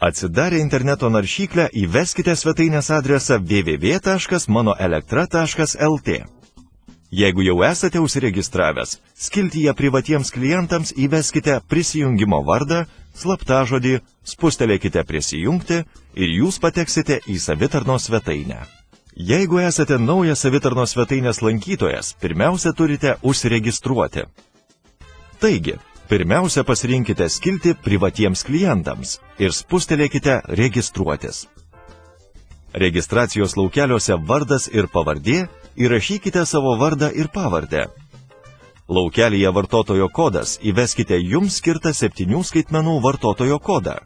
Atsidarę interneto naršyklę įveskite svetainės adresą www.manoelektra.lt. Jeigu jau esate užsiregistravęs, skiltyje privatiems klientams įveskite prisijungimo vardą, slaptažodį, spustelėkite prisijungti ir jūs pateksite į savitarnos svetainę. Jeigu esate naujas savitarnos svetainės lankytojas, pirmiausia turite užsiregistruoti. Taigi, pirmiausia pasirinkite skiltį privatiems klientams ir spustelėkite registruotis. Registracijos laukeliuose vardas ir pavardė įrašykite savo vardą ir pavardę. Laukelyje vartotojo kodas įveskite jums skirtą 7 skaitmenų vartotojo kodą,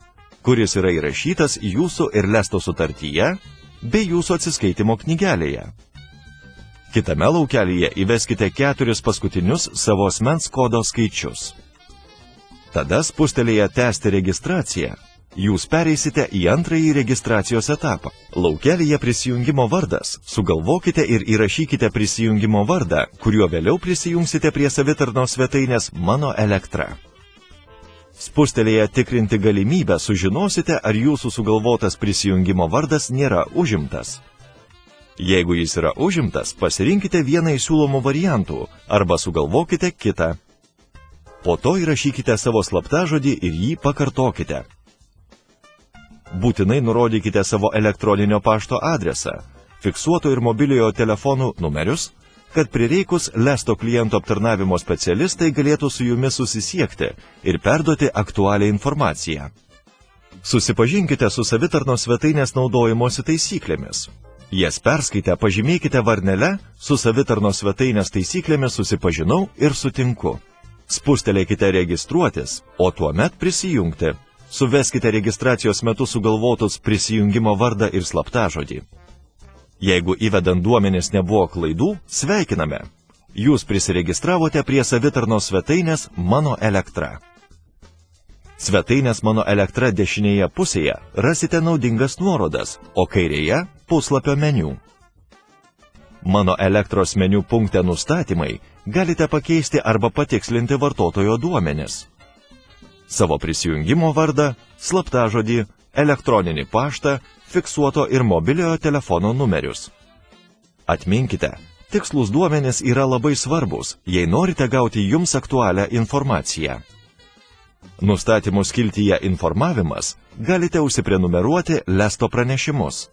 kuris yra įrašytas jūsų ir Lesto sutartyje bei jūsų atsiskaitimo knygelėje. Kitame laukelyje įveskite 4 paskutinius savo asmens kodo skaičius. Tada spustelėję tęsti registraciją, jūs pereisite į antrąjį registracijos etapą. Laukelyje prisijungimo vardas sugalvokite ir įrašykite prisijungimo vardą, kuriuo vėliau prisijungsite prie savitarnos svetainės Mano Elektra. Spustelėję tikrinti galimybę sužinosite, ar jūsų sugalvotas prisijungimo vardas nėra užimtas. Jeigu jis yra užimtas, pasirinkite vieną iš siūlomų variantų arba sugalvokite kitą. Po to įrašykite savo slaptažodį ir jį pakartokite. Būtinai nurodykite savo elektroninio pašto adresą, fiksuoto ir mobiliojo telefonų numerius, kad prireikus Lesto kliento aptarnavimo specialistai galėtų su jumis susisiekti ir perduoti aktualią informaciją. Susipažinkite su savitarnos svetainės naudojimosi taisyklėmis. Jas perskaitę pažymėkite varnele su savitarnos svetainės taisyklėmis susipažinau ir sutinku. Spustelėkite registruotis, o tuomet prisijungti. Suveskite registracijos metu sugalvotus prisijungimo vardą ir slaptažodį. Jeigu įvedant duomenis nebuvo klaidų, sveikiname. Jūs prisiregistravote prie savitarnos svetainės Mano Elektra. Svetainės Mano Elektra dešinėje pusėje rasite naudingas nuorodas, o kairėje puslapio meniu. Mano Elektros meniu punkte Nustatymai galite pakeisti arba patikslinti vartotojo duomenis. Savo prisijungimo vardą, slaptažodį, elektroninį paštą, fiksuoto ir mobiliojo telefono numerius. Atminkite, tikslūs duomenys yra labai svarbus, jei norite gauti jums aktualią informaciją. Nustatymų skiltyje Informavimas galite užsiprenumeruoti Lesto pranešimus.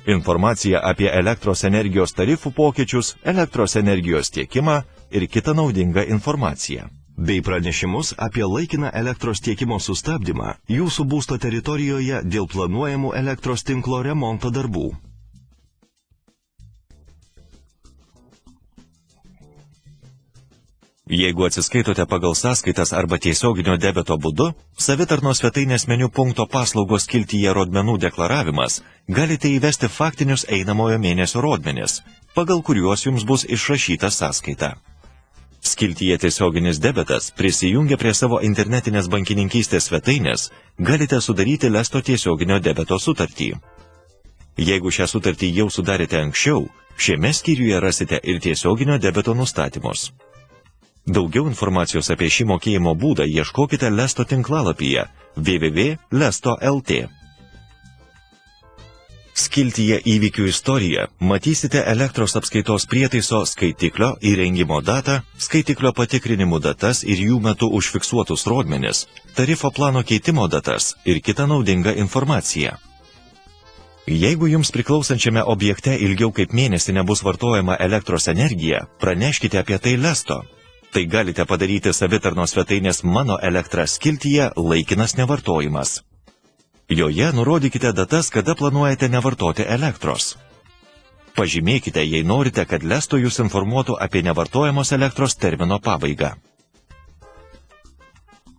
Informacija apie elektros energijos tarifų pokyčius, elektros energijos tiekimą ir kitą naudingą informaciją. Bei pranešimus apie laikiną elektros tiekimo sustabdymą jūsų būsto teritorijoje dėl planuojamų elektros tinklo remonto darbų. Jeigu atsiskaitote pagal sąskaitas arba tiesioginio debito būdu, savitarnos svetainės meniu punkto paslaugos skiltyje Rodmenų deklaravimas galite įvesti faktinius einamojo mėnesio rodmenis, pagal kuriuos jums bus išrašyta sąskaita. Skiltyje tiesioginis debitas prisijungę prie savo internetinės bankininkystės svetainės galite sudaryti Lesto tiesioginio debito sutartį. Jeigu šią sutartį jau sudarėte anksčiau, šiame skyriuje rasite ir tiesioginio debito nustatymus. Daugiau informacijos apie šį mokėjimo būdą ieškokite Lesto tinklalapyje www.lesto.lt. Skiltyje Įvykių istorija matysite elektros apskaitos prietaiso skaitiklio įrengimo datą, skaitiklio patikrinimų datas ir jų metu užfiksuotus rodmenis, tarifo plano keitimo datas ir kitą naudingą informaciją. Jeigu jums priklausančiame objekte ilgiau kaip mėnesį nebus vartojama elektros energija, praneškite apie tai Lesto. Tai galite padaryti savitarnos svetainės Mano Elektra skiltyje Laikinas nevartojimas. Joje nurodykite datas, kada planuojate nevartoti elektros. Pažymėkite, jei norite, kad Lesto jūs informuotų apie nevartojamos elektros termino pabaigą.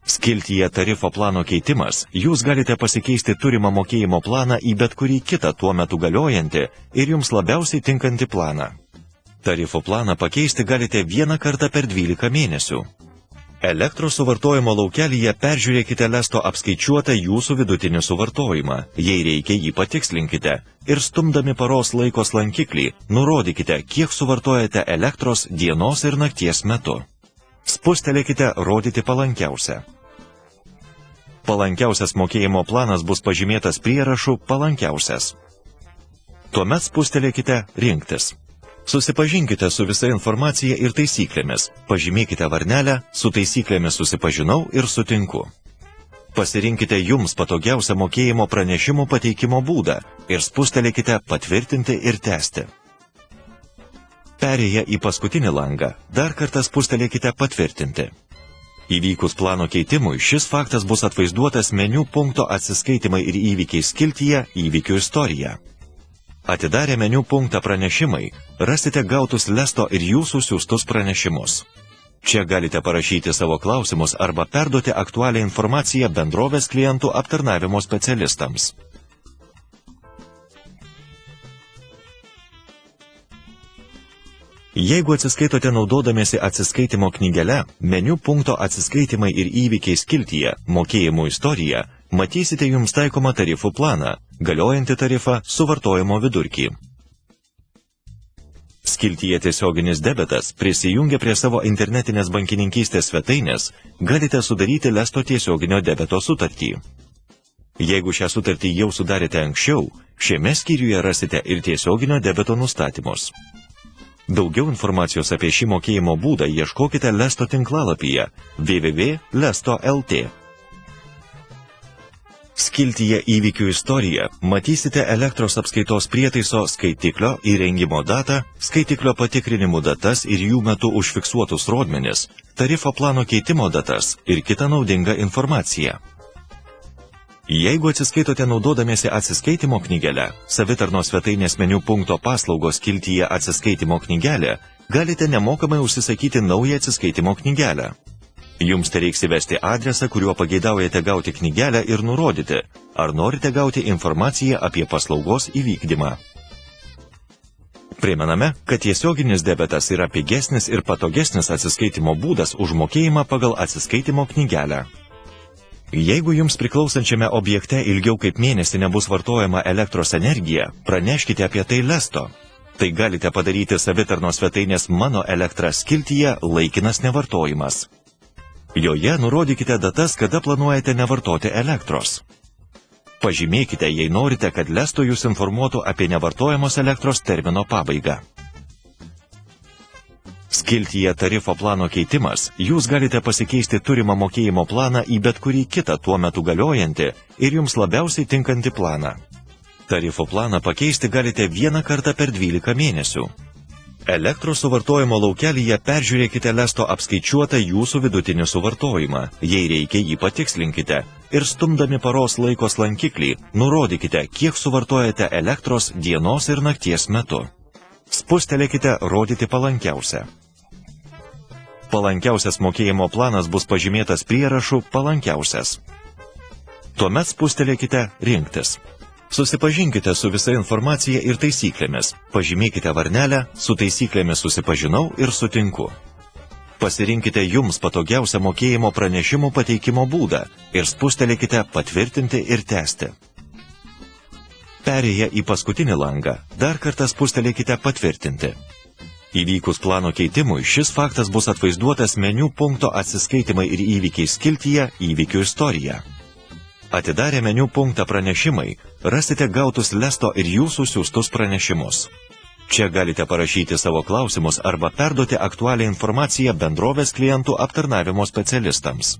Skiltyje Tarifo plano keitimas jūs galite pasikeisti turimą mokėjimo planą į bet kurį kitą tuo metu galiojantį ir jums labiausiai tinkantį planą. Tarifo planą pakeisti galite vieną kartą per 12 mėnesių. Elektros suvartojimo laukelyje peržiūrėkite Lesto apskaičiuotą jūsų vidutinį suvartojimą, jei reikia jį patikslinkite, ir stumdami paros laiko lankiklį nurodykite, kiek suvartojate elektros dienos ir nakties metu. Spustelėkite rodyti palankiausią. Palankiausias mokėjimo planas bus pažymėtas prierašu palankiausias. Tuomet spustelėkite rinktis. Susipažinkite su visa informacija ir taisyklėmis. Pažymėkite varnelę su taisyklėmis susipažinau ir sutinku. Pasirinkite jums patogiausią mokėjimo pranešimų pateikimo būdą ir spustelėkite patvirtinti ir tęsti. Perėję į paskutinį langą, dar kartą spustelėkite patvirtinti. Įvykus plano keitimui, šis faktas bus atvaizduotas meniu punkto atsiskaitimai ir įvykiai skiltyje įvykių istorija. Atidarę meniu punktą pranešimai, rasite gautus Lesto ir jūsų siųstus pranešimus. Čia galite parašyti savo klausimus arba perduoti aktualią informaciją bendrovės klientų aptarnavimo specialistams. Jeigu atsiskaitote naudodamiesi atsiskaitimo knygele, meniu punkto atsiskaitimai ir įvykiai skiltyje mokėjimų istorija, matysite jums taikomą tarifų planą, galiojantį tarifą suvartojimo vidurkį. Skiltyje tiesioginis debetas prisijungę prie savo internetinės bankininkystės svetainės, galite sudaryti Lesto tiesioginio debeto sutartį. Jeigu šią sutartį jau sudarėte anksčiau, šiame skyriuje rasite ir tiesioginio debeto nustatymus. Daugiau informacijos apie šį mokėjimo būdą ieškokite Lesto tinklalapyje www.lesto.lt. Skiltyje įvykių istorija matysite elektros apskaitos prietaiso skaitiklio įrengimo datą, skaitiklio patikrinimų datas ir jų metu užfiksuotus rodmenis, tarifo plano keitimo datas ir kitą naudingą informaciją. Jeigu atsiskaitote naudodamiesi atsiskaitimo knygele, savitarnos svetainės meniu punkto paslaugos skiltyje atsiskaitimo knygelė, galite nemokamai užsisakyti naują atsiskaitimo knygelę. Jums tereiks įvesti adresą, kuriuo pageidaujate gauti knygelę ir nurodyti, ar norite gauti informaciją apie paslaugos įvykdymą. Primename, kad tiesioginis debetas yra pigesnis ir patogesnis atsiskaitimo būdas už mokėjimą pagal atsiskaitimo knygelę. Jeigu jums priklausančiame objekte ilgiau kaip mėnesį nebus vartojama elektros energija, praneškite apie tai Lesto. Tai galite padaryti savitarnos svetainės Mano elektra skiltyje laikinas nevartojimas. Joje nurodykite datas, kada planuojate nevartoti elektros. Pažymėkite, jei norite, kad Lesto jūs informuotų apie nevartojamos elektros termino pabaigą. Skiltyje tarifo plano keitimas, jūs galite pasikeisti turimą mokėjimo planą į bet kurį kitą tuo metu galiojantį ir jums labiausiai tinkantį planą. Tarifo planą pakeisti galite vieną kartą per 12 mėnesių. Elektros suvartojimo laukelyje peržiūrėkite Lesto apskaičiuotą jūsų vidutinį suvartojimą, jei reikia jį patikslinkite, ir stumdami paros laiko lankiklį, nurodykite, kiek suvartojate elektros dienos ir nakties metu. Spustelėkite rodyti palankiausią. Palankiausias mokėjimo planas bus pažymėtas prierašu palankiausias. Tuomet spustelėkite rinktis. Susipažinkite su visa informacija ir taisyklėmis. Pažymėkite varnelę su taisyklėmis susipažinau ir sutinku. Pasirinkite jums patogiausią mokėjimo pranešimų pateikimo būdą ir spustelėkite patvirtinti ir tęsti. Perėję į paskutinį langą, dar kartą spustelėkite patvirtinti. Įvykus plano keitimui, šis faktas bus atvaizduotas meniu punkto atsiskaitimai ir įvykiai skiltyje įvykių istorija. Atidarę meniu punktą pranešimai, rasite gautus Lesto ir jūsų siųstus pranešimus. Čia galite parašyti savo klausimus arba perduoti aktualią informaciją bendrovės klientų aptarnavimo specialistams.